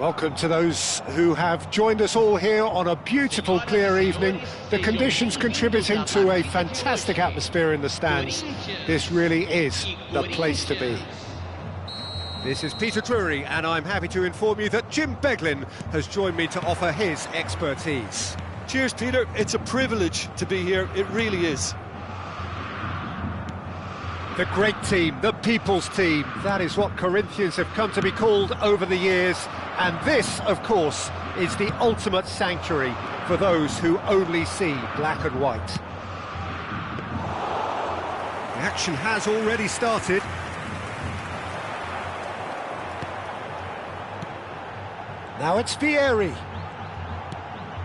Welcome to those who have joined us all here on a beautiful, clear evening. The conditions contributing to a fantastic atmosphere in the stands. This really is the place to be. This is Peter Drury, and I'm happy to inform you that Jim Beglin has joined me to offer his expertise. Cheers, Peter. It's a privilege to be here. It really is. The great team, the people's team, that is what Corinthians have come to be called over the years. And this, of course, is the ultimate sanctuary for those who only see black and white. The action has already started. Now it's Vieri.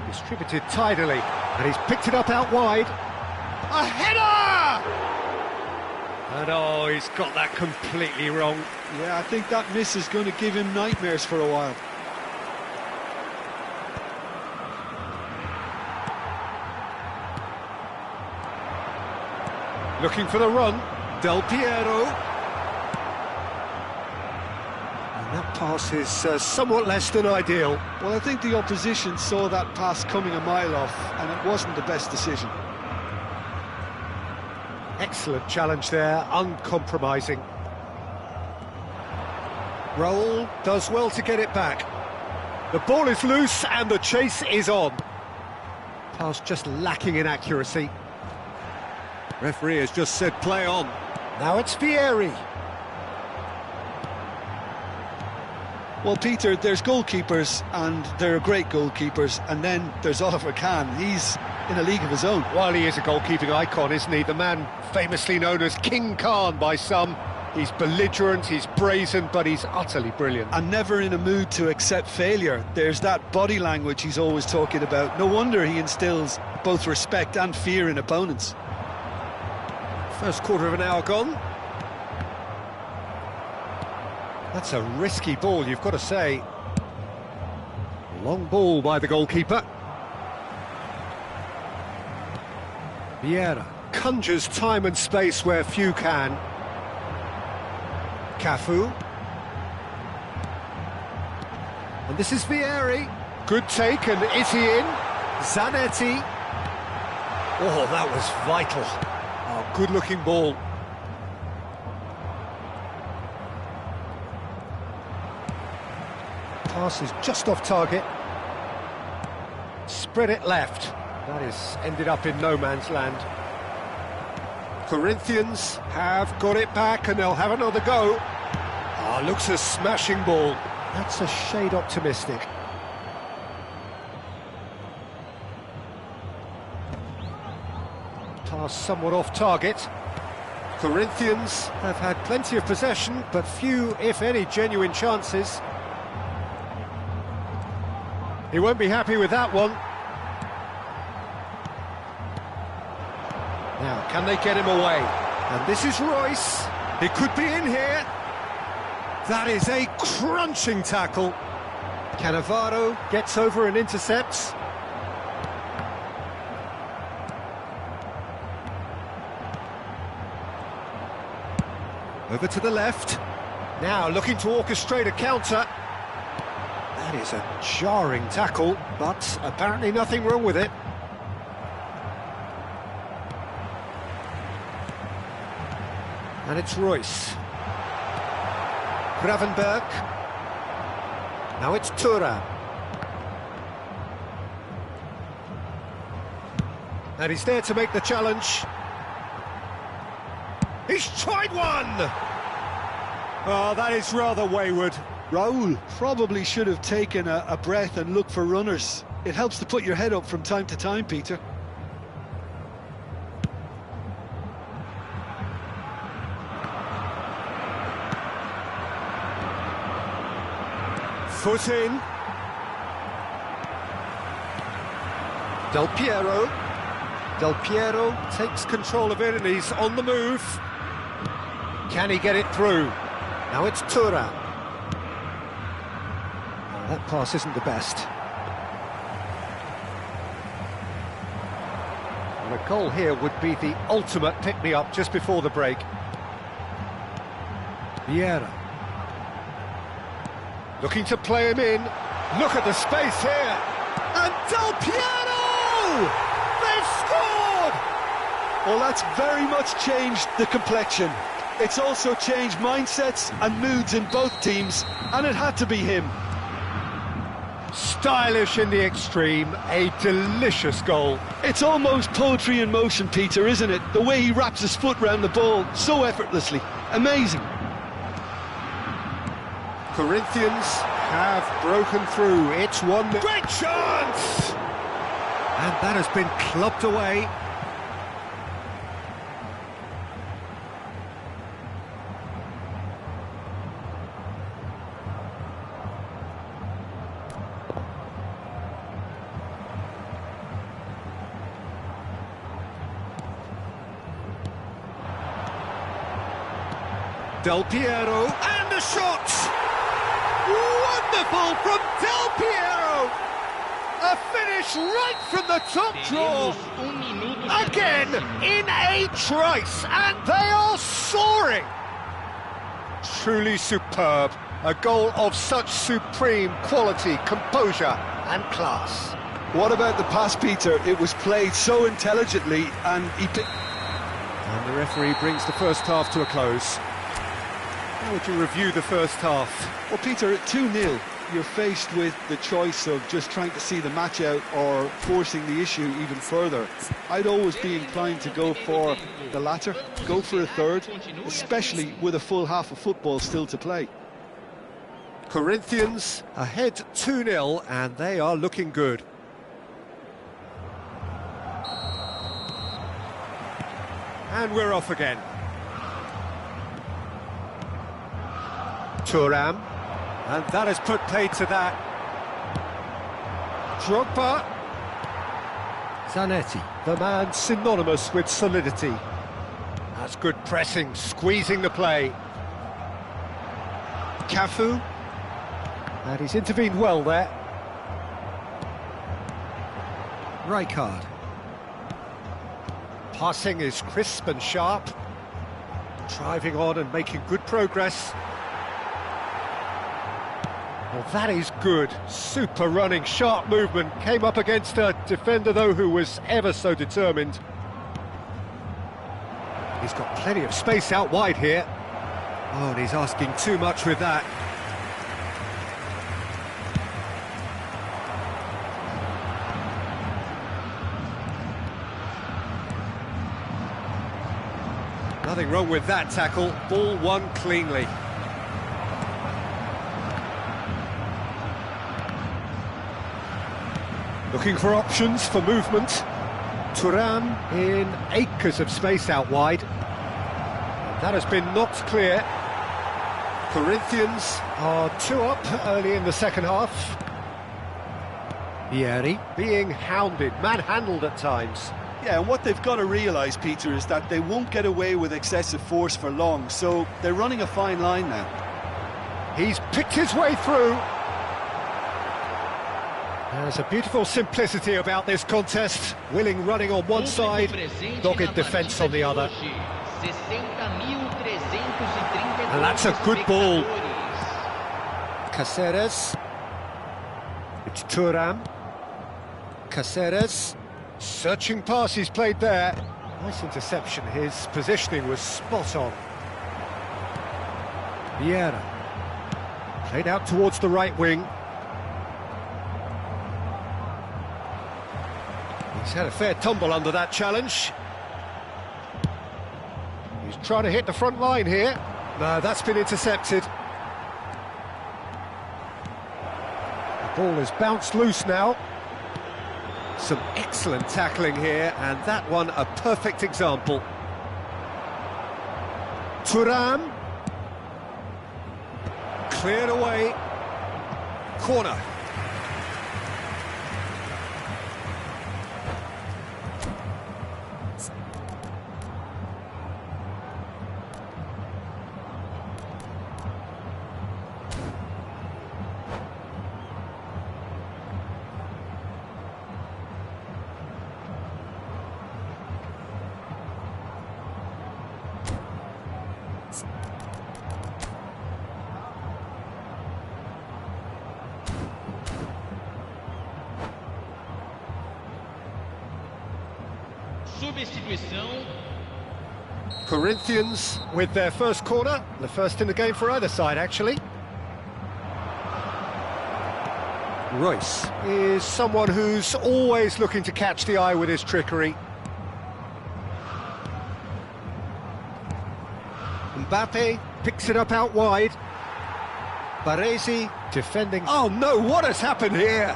Distributed tidily, and he's picked it up out wide. A header! And oh, he's got that completely wrong. Yeah, I think that miss is going to give him nightmares for a while. Looking for the run, Del Piero. And that pass is somewhat less than ideal. Well, I think the opposition saw that pass coming a mile off, and it wasn't the best decision. Excellent challenge there, uncompromising. Raul does well to get it back. The ball is loose and the chase is on. Pass just lacking in accuracy. Referee has just said play on. Now it's Vieri. Well, Peter, there's goalkeepers, and there are great goalkeepers, and then there's Oliver Kahn. He's in a league of his own. While he is a goalkeeping icon, isn't he? The man famously known as King Khan by some. He's belligerent, he's brazen, but he's utterly brilliant. And never in a mood to accept failure. There's that body language he's always talking about. No wonder he instills both respect and fear in opponents. First quarter of an hour gone. That's a risky ball, you've got to say. Long ball by the goalkeeper. Vieira conjures time and space where few can. Cafu. And this is Vieri. Good take, and is he in? Zanetti. Oh, that was vital. Oh, good-looking ball. Pass is just off target. Spread it left. That is ended up in no man's land. Corinthians have got it back and they'll have another go. Ah, looks a smashing ball. That's a shade optimistic. Pass somewhat off target. Corinthians have had plenty of possession, but few, if any, genuine chances. He won't be happy with that one. Now, can they get him away? And this is Royce. He could be in here. That is a crunching tackle. Cannavaro gets over and intercepts. Over to the left. Now looking to orchestrate a counter. That is a jarring tackle, but apparently nothing wrong with it. And it's Royce. Gravenberg. Now it's Thuram. And he's there to make the challenge. He's tried one! Oh, that is rather wayward. Raul probably should have taken a breath and looked for runners. It helps to put your head up from time to time, Peter. Foot in. Del Piero. Del Piero takes control of it and he's on the move. Can he get it through? Now it's Thuram. Oh, that pass isn't the best. And a goal here would be the ultimate pick-me-up just before the break. Vieira. Looking to play him in. Look at the space here. And Del Piero! They've scored! Well, that's very much changed the complexion. It's also changed mindsets and moods in both teams, and it had to be him. Stylish in the extreme, a delicious goal. It's almost poetry in motion, Peter, isn't it? The way he wraps his foot round the ball so effortlessly. Amazing. Corinthians have broken through. It's 1-0. Great chance! And that has been clubbed away. Del Piero, and the shot! Wonderful from Del Piero! A finish right from the top draw! Again, in a trice, and they are soaring! Truly superb. A goal of such supreme quality, composure and class. What about the pass, Peter? It was played so intelligently, and he... And the referee brings the first half to a close. How would you review the first half? Well, Peter, at 2-0, you're faced with the choice of just trying to see the match out or forcing the issue even further. I'd always be inclined to go for the latter, go for a third, especially with a full half of football still to play. Corinthians ahead 2-0, and they are looking good. And we're off again. Thuram, and that has put paid to that. Drogba. Zanetti, the man synonymous with solidity. That's good pressing, squeezing the play. Cafu, and he's intervened well there. Rijkaard. Passing is crisp and sharp. Driving on and making good progress. Well, that is good. Super running, sharp movement. Came up against a defender, though, who was ever so determined. He's got plenty of space out wide here. Oh, and he's asking too much with that. Nothing wrong with that tackle. Ball won cleanly. Looking for options for movement. Thuram in acres of space out wide. That has been knocked clear. Corinthians are 2 up early in the second half. Vieri being hounded, manhandled at times. Yeah, and what they've got to realise, Peter, is that they won't get away with excessive force for long, so they're running a fine line now. He's picked his way through. There's a beautiful simplicity about this contest. Willing running on one side, dogged defence on the other. And that's a good ball. Caceres. It's Thuram. Caceres. Searching pass he's played there. Nice interception. His positioning was spot on. Vieira. Played out towards the right wing. He's had a fair tumble under that challenge. He's trying to hit the front line here. No, that's been intercepted. The ball has bounced loose now. Some excellent tackling here, and that one a perfect example. Thuram. Cleared away. Corner. Substituição. Corinthians with their first corner, the first in the game for either side, actually. Royce is someone who's always looking to catch the eye with his trickery. Mbappe picks it up out wide. Baresi defending. Oh no, what has happened here?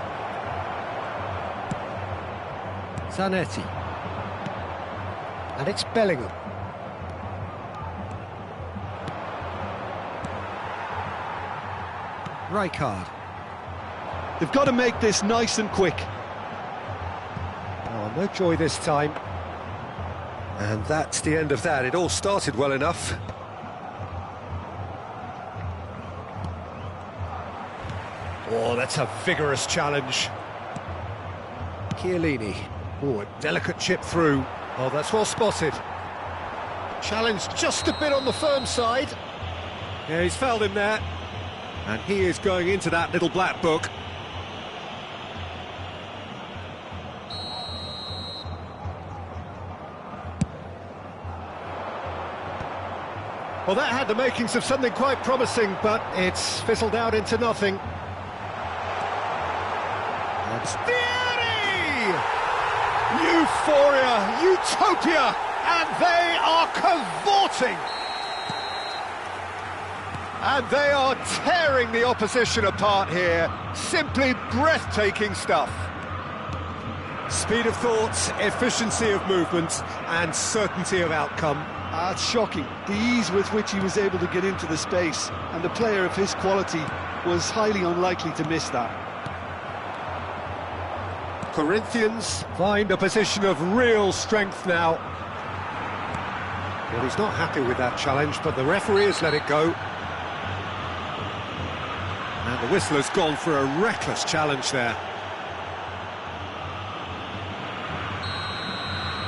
Zanetti. And it's Bellingham. Rijkaard. They've got to make this nice and quick. Oh, no joy this time. And that's the end of that. It all started well enough. Oh, that's a vigorous challenge. Chiellini. Oh, a delicate chip through. Oh, that's well spotted. Challenge just a bit on the firm side. Yeah, he's fouled him there. And he is going into that little black book. Well, that had the makings of something quite promising, but it's fizzled out into nothing. That's Vieri! Euphoria, utopia, and they are cavorting! And they are tearing the opposition apart here. Simply breathtaking stuff. Speed of thought, efficiency of movement, and certainty of outcome. It's shocking, the ease with which he was able to get into the space, and the player of his quality was highly unlikely to miss that. Corinthians find a position of real strength now. Well, he's not happy with that challenge, but the referee has let it go. And the whistle has gone for a reckless challenge there.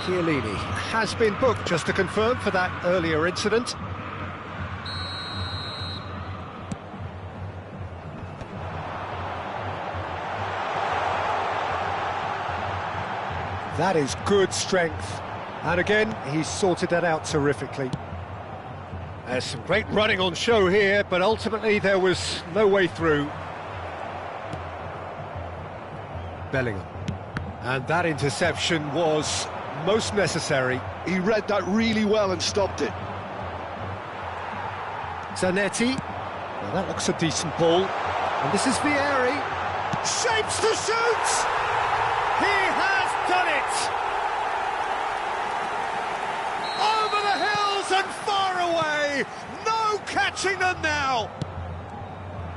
Chiellini has been booked, just to confirm, for that earlier incident. That is good strength. And again, he's sorted that out terrifically. There's some great running on show here, but ultimately there was no way through. Bellingham. And that interception was most necessary. He read that really well and stopped it. Zanetti. Well, that looks a decent ball. And this is Vieri. Shapes to shoot! He has done it! Over the hills and far away! No catching them now!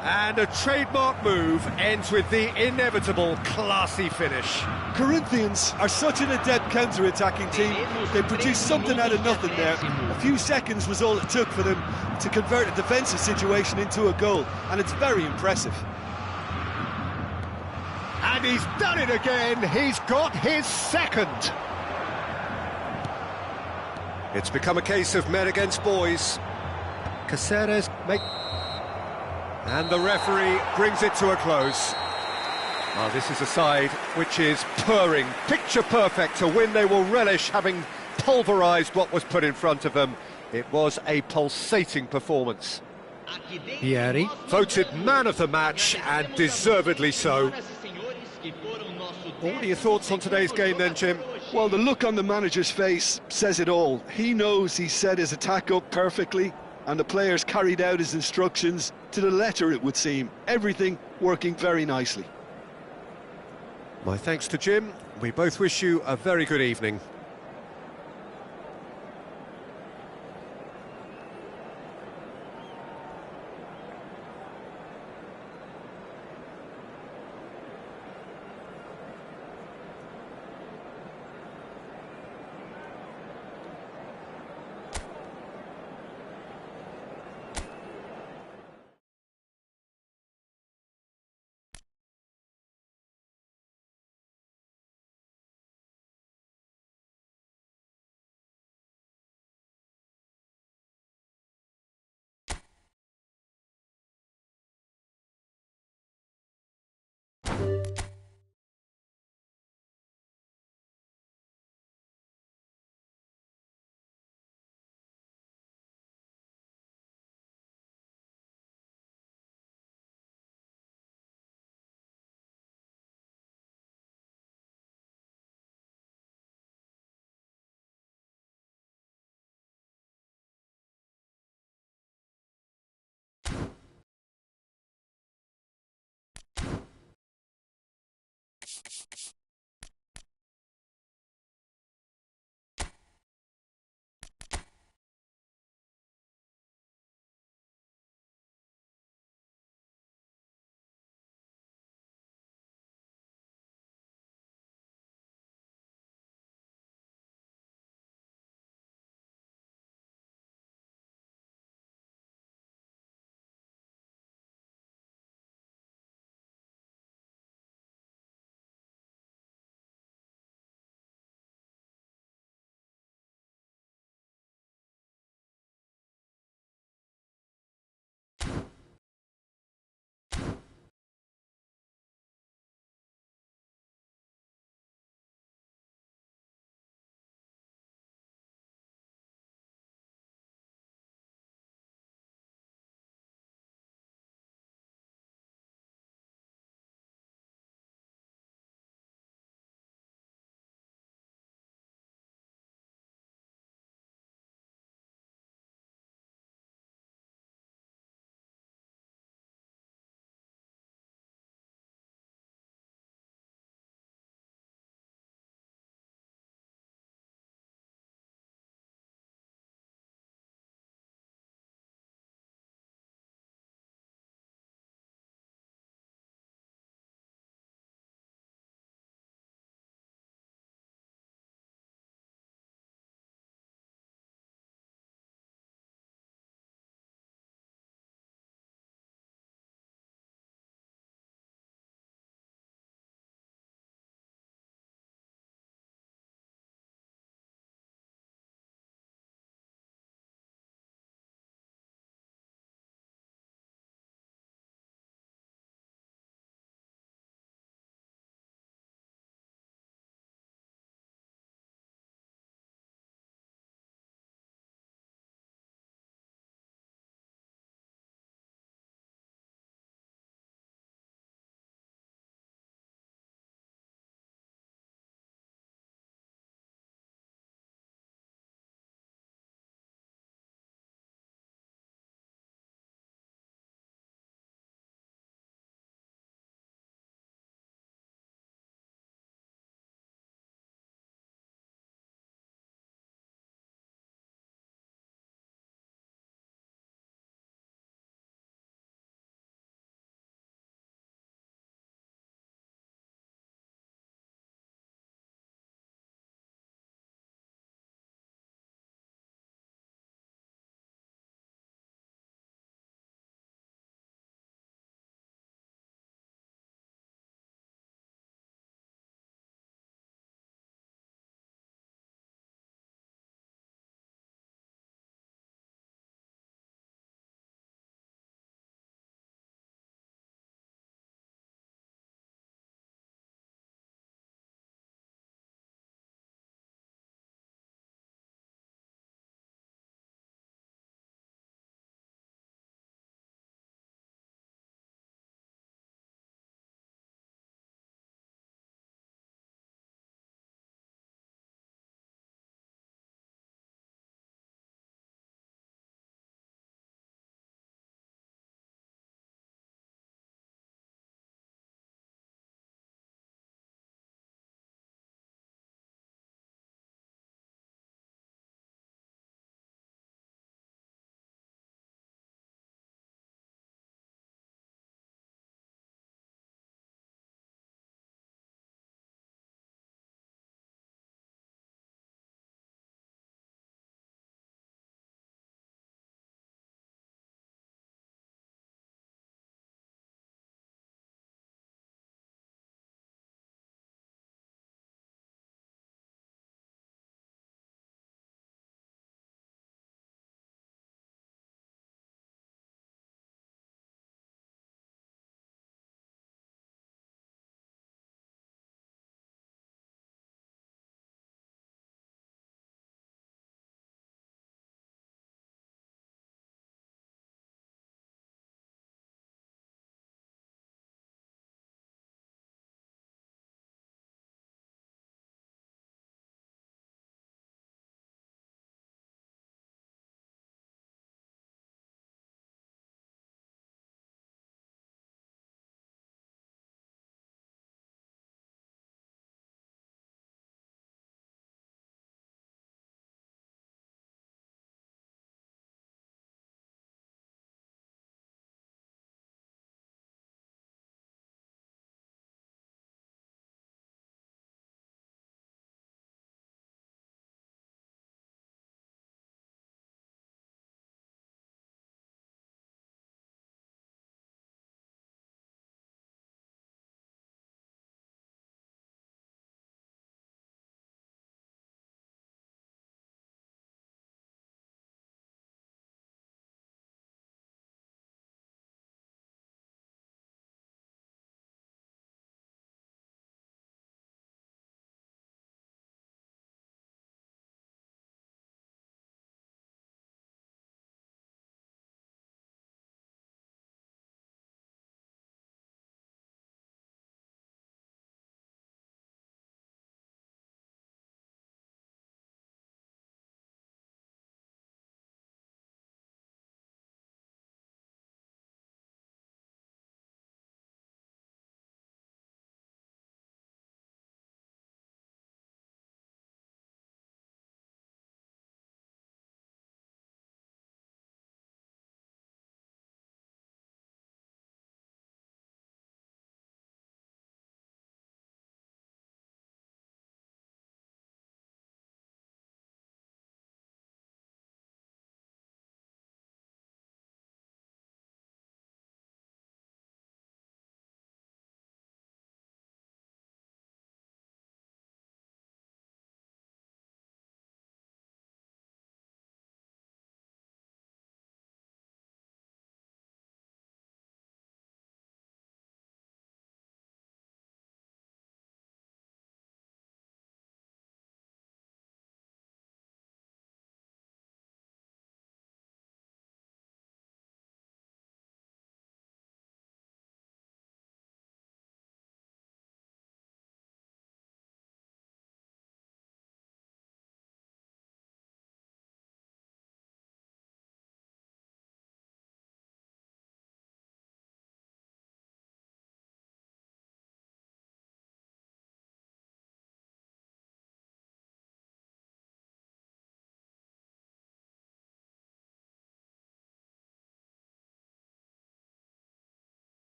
And a trademark move ends with the inevitable classy finish. Corinthians are such an adept counter-attacking team. They produced something out of nothing there. A few seconds was all it took for them to convert a defensive situation into a goal, and it's very impressive. And he's done it again. He's got his second. It's become a case of men against boys. Caceres make... And the referee brings it to a close. Well, this is a side which is purring, picture perfect. To win, they will relish having pulverised what was put in front of them. It was a pulsating performance. Vieri, voted man of the match, and deservedly so. What are your thoughts on today's game then, Jim? Well, the look on the manager's face says it all. He knows he set his attack up perfectly, and the players carried out his instructions to the letter, it would seem. Everything working very nicely. My thanks to Jim. We both wish you a very good evening.